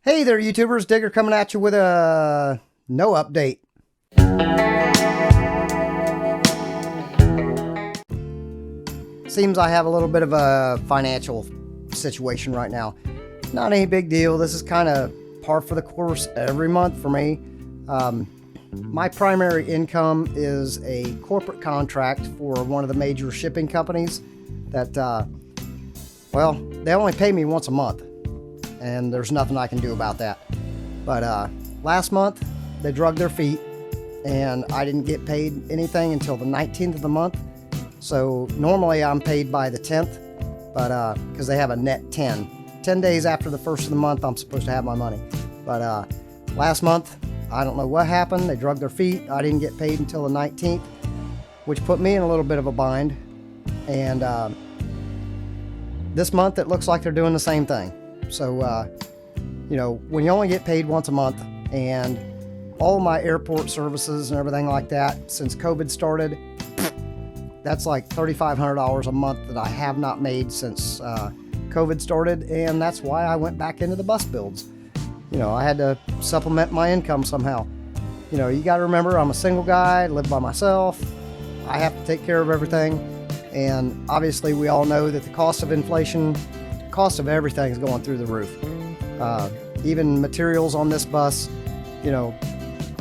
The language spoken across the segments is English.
Hey there, YouTubers. Digger coming at you with a no update. Seems I have a little bit of a financial situation right now. Not any big deal. This is kind of par for the course every month for me. My primary income is a corporate contract for one of the major shipping companies that, well, they only pay me once a month. And there's nothing I can do about that. But last month, they drug their feet, and I didn't get paid anything until the 19th of the month. So normally I'm paid by the 10th, but because they have a net 10 days after the first of the month, I'm supposed to have my money. But last month, I don't know what happened. They drug their feet. I didn't get paid until the 19th, which put me in a little bit of a bind. And this month, it looks like they're doing the same thing. So, you know, when you only get paid once a month, and all my airport services and everything like that, since COVID started, that's like $3,500 a month that I have not made since COVID started, and that's why I went back into the bus builds. You know, I had to supplement my income somehow. You know, you got to remember, I'm a single guy, live by myself. I have to take care of everything, and obviously we all know that the cost of inflation, cost of everything is going through the roof. Even materials on this bus, you know,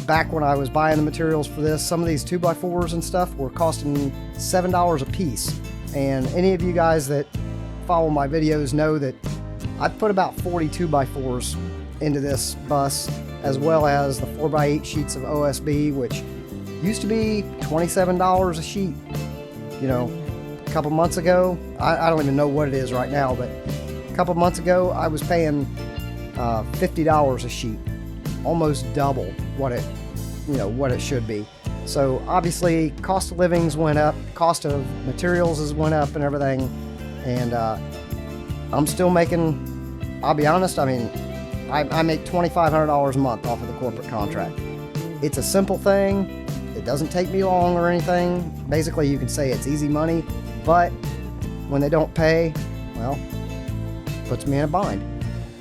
back when I was buying the materials for this, some of these 2x4s and stuff were costing $7 a piece. And any of you guys that follow my videos know that I've put about 40 2x4s into this bus, as well as the 4x8 sheets of OSB, which used to be $27 a sheet. You know, a couple months ago, I don't even know what it is right now, but a couple months ago I was paying $50 a sheet, almost double what it should be. So obviously cost of livings went up, cost of materials has went up and everything, and I'm still making, I'll be honest, I mean, I make $2,500 a month off of the corporate contract. It's a simple thing. It doesn't take me long or anything. Basically, you can say it's easy money, but when they don't pay, well, puts me in a bind.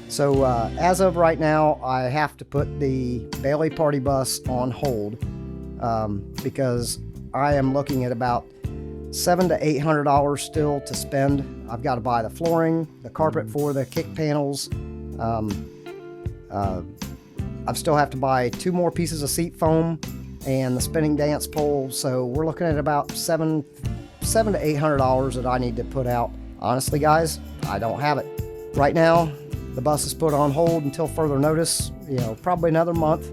So as of right now, I have to put the Bailey Party Bus on hold because I am looking at about $700 to $800 still to spend. I've got to buy the flooring, the carpet for the kick panels. I still have to buy 2 more pieces of seat foam and the spinning dance pole. So we're looking at about $700 to $800 that I need to put out. Honestly, guys, I don't have it right now. The bus is put on hold until further notice, you know, probably another month.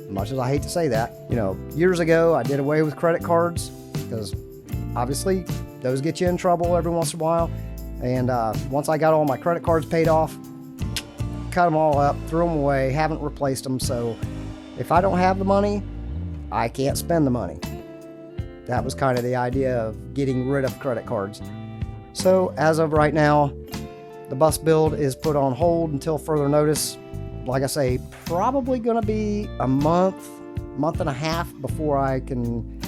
Much as I hate to say that, you know, years ago I did away with credit cards because obviously those get you in trouble every once in a while. And once I got all my credit cards paid off, cut them all up, threw them away, haven't replaced them. So if I don't have the money, I can't spend the money. That was kind of the idea of getting rid of credit cards. So as of right now, the bus build is put on hold until further notice. Like I say, probably going to be a month and a half before I can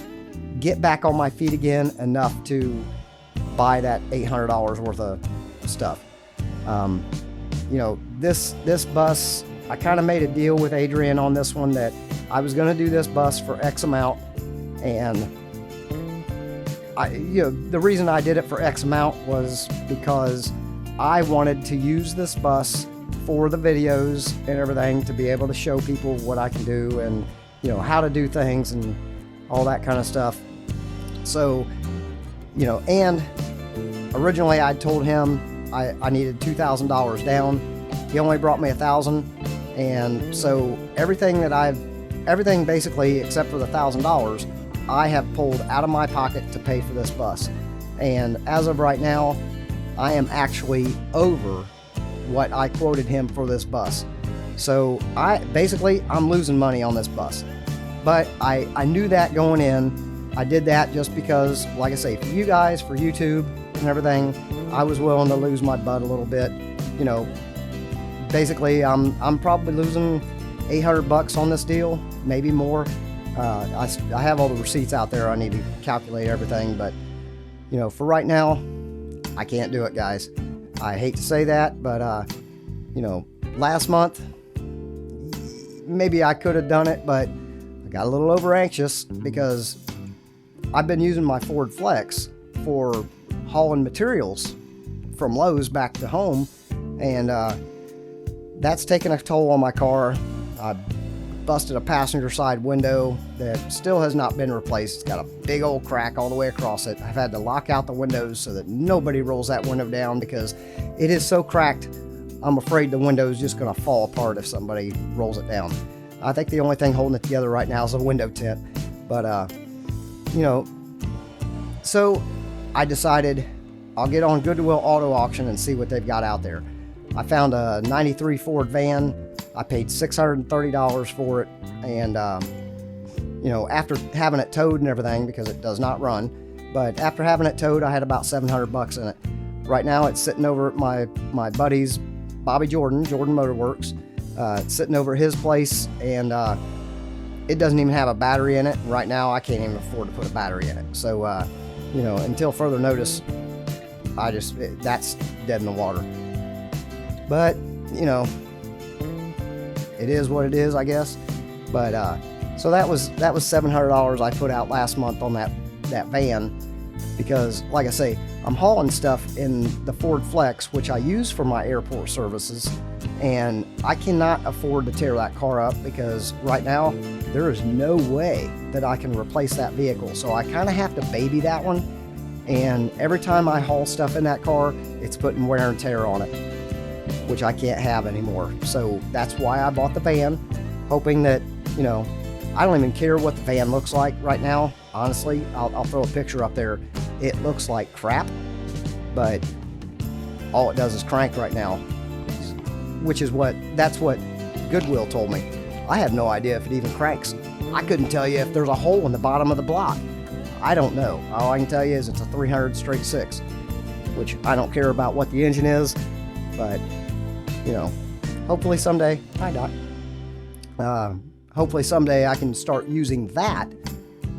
get back on my feet again enough to buy that $800 worth of stuff. You know, this bus, I kind of made a deal with Adrian on this one that I was going to do this bus for X amount, and the reason I did it for X amount was because I wanted to use this bus for the videos and everything to be able to show people what I can do and, you know, how to do things and all that kind of stuff. So, you know, and originally I told him I needed $2,000 down. He only brought me $1,000. And so everything basically except for the $1,000, I have pulled out of my pocket to pay for this bus. And as of right now, I am actually over what I quoted him for this bus. So I'm losing money on this bus. But I knew that going in. I did that just because, like I say, for you guys, for YouTube and everything, I was willing to lose my butt a little bit. You know, basically I'm probably losing $800 on this deal, maybe more. I have all the receipts out there. I need to calculate everything, but you know, for right now, I can't do it, guys. I hate to say that, but you know, last month, maybe I could have done it, but I got a little over anxious because I've been using my Ford Flex for hauling materials from Lowe's back to home, and that's taken a toll on my car. I busted a passenger side window that still has not been replaced. It's got a big old crack all the way across it. I've had to lock out the windows so that nobody rolls that window down because it is so cracked. I'm afraid the window is just going to fall apart if somebody rolls it down. I think the only thing holding it together right now is a window tint. But, so I decided I'll get on Goodwill Auto Auction and see what they've got out there. I found a 93 Ford van. I paid $630 for it. And, after having it towed and everything, because it does not run, but after having it towed, I had about $700 in it. Right now it's sitting over at my buddy's, Bobby Jordan Motorworks. It's sitting over at his place, and it doesn't even have a battery in it. Right now I can't even afford to put a battery in it. So, until further notice, that's dead in the water. But, it is what it is, I guess. But so that was $700 I put out last month on that van, because like I say, I'm hauling stuff in the Ford Flex, which I use for my airport services, and I cannot afford to tear that car up because right now there is no way that I can replace that vehicle. So I kind of have to baby that one, and every time I haul stuff in that car, it's putting wear and tear on it, which I can't have anymore. So that's why I bought the van, hoping that, I don't even care what the van looks like right now. Honestly, I'll throw a picture up there. It looks like crap, but all it does is crank right now, that's what Goodwill told me. I have no idea if it even cranks. I couldn't tell you if there's a hole in the bottom of the block. I don't know. All I can tell you is it's a 300 straight 6, which I don't care about what the engine is, but hopefully someday, hi Doc, hopefully someday I can start using that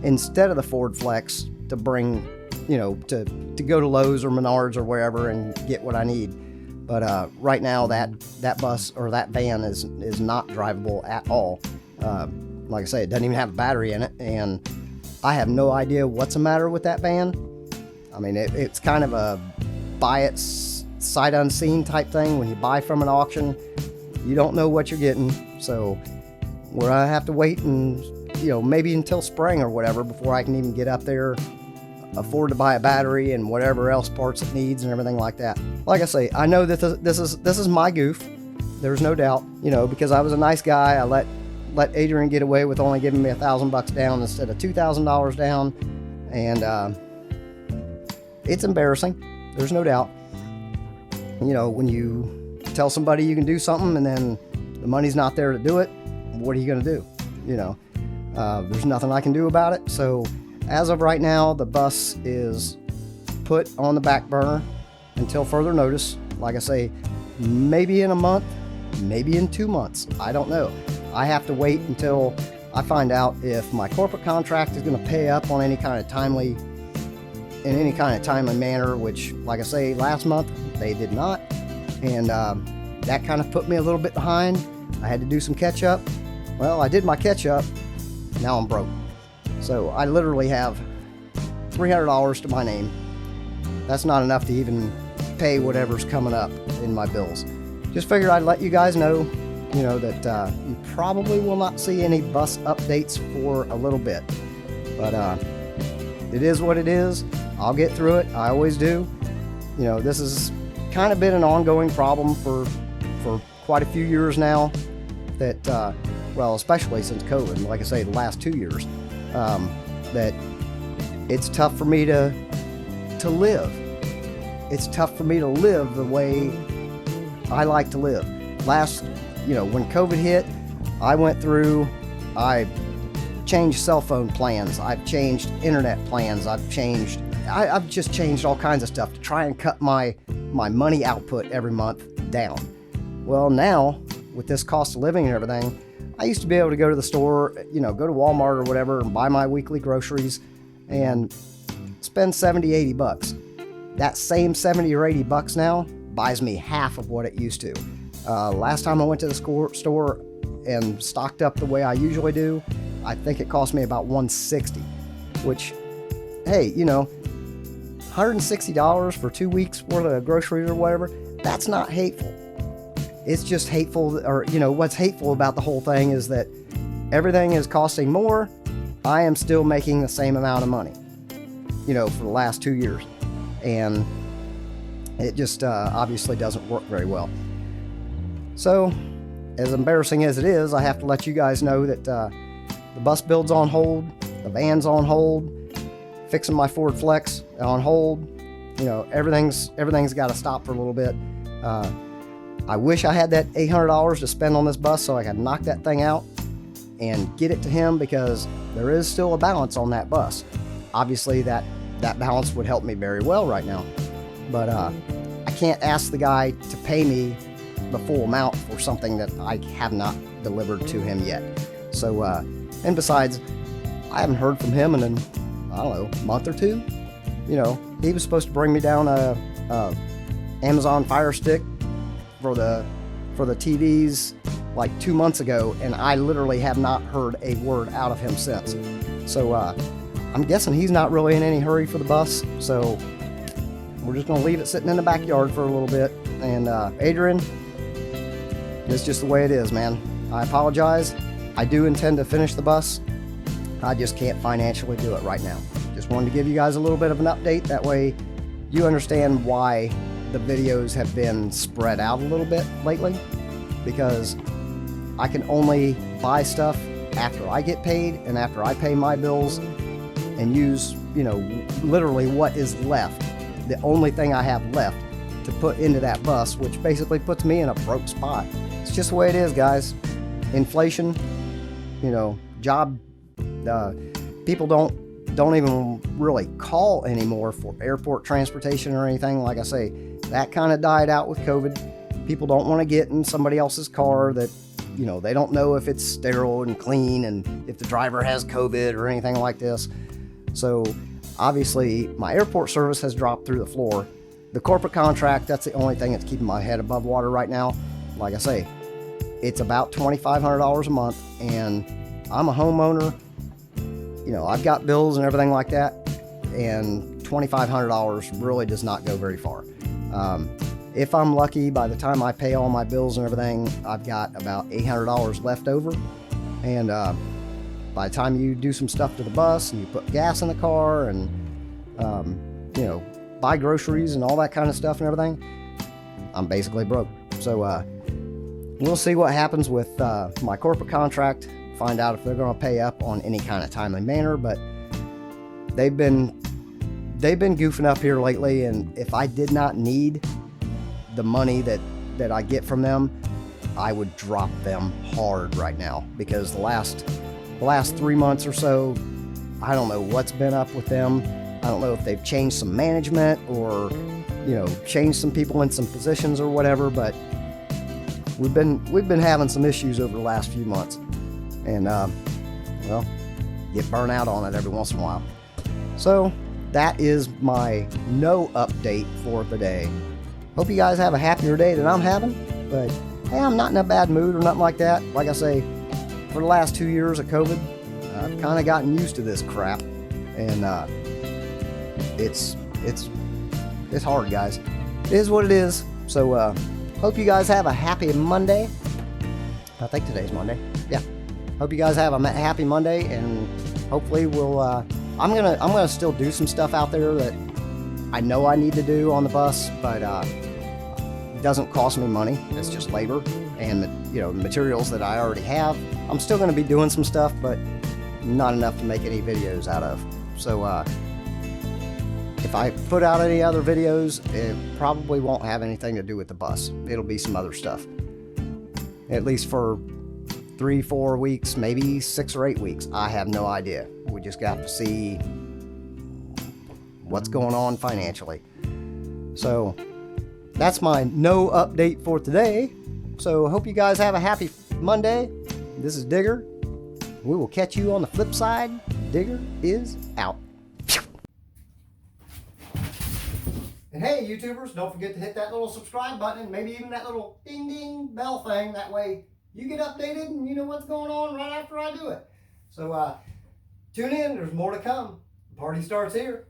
instead of the Ford Flex to bring, to go to Lowe's or Menards or wherever and get what I need. But right now that bus or that van is not drivable at all. Like I say, it doesn't even have a battery in it, and I have no idea what's the matter with that van. I mean, it's kind of a buy it sight unseen type thing. When you buy from an auction, you don't know what you're getting. So we're gonna have to wait and maybe until spring or whatever before I can even get up there, afford to buy a battery and whatever else parts it needs and everything like that. Like I say, I know that this is my goof. There's no doubt, because I was a nice guy. I let Adrian get away with only giving me $1,000 down instead of $2,000 down, and it's embarrassing. There's no doubt. When you tell somebody you can do something and then the money's not there to do it, what are you going to do? There's nothing I can do about it. So as of right now, the bus is put on the back burner until further notice. Like I say, maybe in a month, maybe in 2 months. I don't know. I have to wait until I find out if my corporate contract is going to pay up on any kind of timely manner, which, like I say, last month they did not, and that kind of put me a little bit behind. I had to do some catch up. Well, I did my catch up. Now I'm broke. So I literally have $300 to my name. That's not enough to even pay whatever's coming up in my bills. Just figured I'd let you guys know, that you probably will not see any bus updates for a little bit. But it is what it is. I'll get through it. I always do. This has kind of been an ongoing problem for quite a few years now. That, especially since COVID, like I say, the last 2 years, that it's tough for me to live. It's tough for me to live the way I like to live. When COVID hit, I changed cell phone plans. I've changed internet plans. I've just changed all kinds of stuff to try and cut my money output every month down. Well, now with this cost of living and everything, I used to be able to go to the store, go to Walmart or whatever and buy my weekly groceries and spend $70-$80. That same $70 or $80 now buys me half of what it used to. Last time I went to the store and stocked up the way I usually do, I think it cost me about $160, which, hey, you know, $160 for 2 weeks worth of groceries or whatever, that's not hateful. It's just hateful, or, you know, what's hateful about the whole thing is that everything is costing more. I am still making the same amount of money, you know, for the last 2 years. And it just obviously doesn't work very well. So, as embarrassing as it is, I have to let you guys know that the bus build's on hold, the van's on hold, fixing my Ford Flex on hold. You know, everything's got to stop for a little bit. I wish I had that $800 to spend on this bus so I could knock that thing out and get it to him, because there is still a balance on that bus. Obviously, that balance would help me very well right now. But I can't ask the guy to pay me the full amount for something that I have not delivered to him yet. So, and besides, I haven't heard from him in, I don't know, a month or two. You know, he was supposed to bring me down a Amazon Fire Stick for the TVs like 2 months ago, and I literally have not heard a word out of him since. So I'm guessing he's not really in any hurry for the bus, so we're just going to leave it sitting in the backyard for a little bit. And Adrian, it's just the way it is, man. I apologize. I do intend to finish the bus. I just can't financially do it right now. Just wanted to give you guys a little bit of an update. That way you understand why the videos have been spread out a little bit lately, because I can only buy stuff after I get paid and after I pay my bills, and use, you know, literally what is left, the only thing I have left to put into that bus, which basically puts me in a broke spot. It's just the way it is, guys. Inflation, you know, people don't even really call anymore for airport transportation or anything. Like I say, that kind of died out with COVID. People don't want to get in somebody else's car that, you know, they don't know if it's sterile and clean and if the driver has COVID or anything like this. So obviously my airport service has dropped through the floor. The corporate contract, that's the only thing that's keeping my head above water right now. Like I say, it's about $2,500 a month, and I'm a homeowner. You know, I've got bills and everything like that, and $2,500 really does not go very far. If I'm lucky, by the time I pay all my bills and everything, I've got about $800 left over. And by the time you do some stuff to the bus and you put gas in the car and, you know, buy groceries and all that kind of stuff and everything, I'm basically broke. So we'll see what happens with my corporate contract, find out if they're going to pay up on any kind of timely manner. But they've been goofing up here lately, and if I did not need the money that I get from them, I would drop them hard right now, because the last 3 months or so, I don't know what's been up with them. I don't know if they've changed some management or, you know, changed some people in some positions or whatever, but we've been having some issues over the last few months, and well, get burnt out on it every once in a while. So that is my no update for the day. Hope you guys have a happier day than I'm having, but hey, I'm not in a bad mood or nothing like that. Like I say, for the last 2 years of COVID, I've kind of gotten used to this crap, and it's hard, guys. It is what it is. So hope you guys have a happy Monday. I think today's Monday. Yeah. Hope you guys have a happy Monday, and hopefully we'll. I'm gonna still do some stuff out there that I know I need to do on the bus, but it doesn't cost me money. It's just labor and the materials that I already have. I'm still going to be doing some stuff, but not enough to make any videos out of. So if I put out any other videos, it probably won't have anything to do with the bus. It'll be some other stuff. At least for 3-4 weeks, maybe 6 or 8 weeks. I have no idea. We just got to see what's going on financially. So that's my no update for today. So hope you guys have a happy Monday. This is Digger. We will catch you on the flip side. Digger is out. And hey, YouTubers, don't forget to hit that little subscribe button and maybe even that little ding ding bell thing. That way you get updated and you know what's going on right after I do it. So tune in, there's more to come. The party starts here.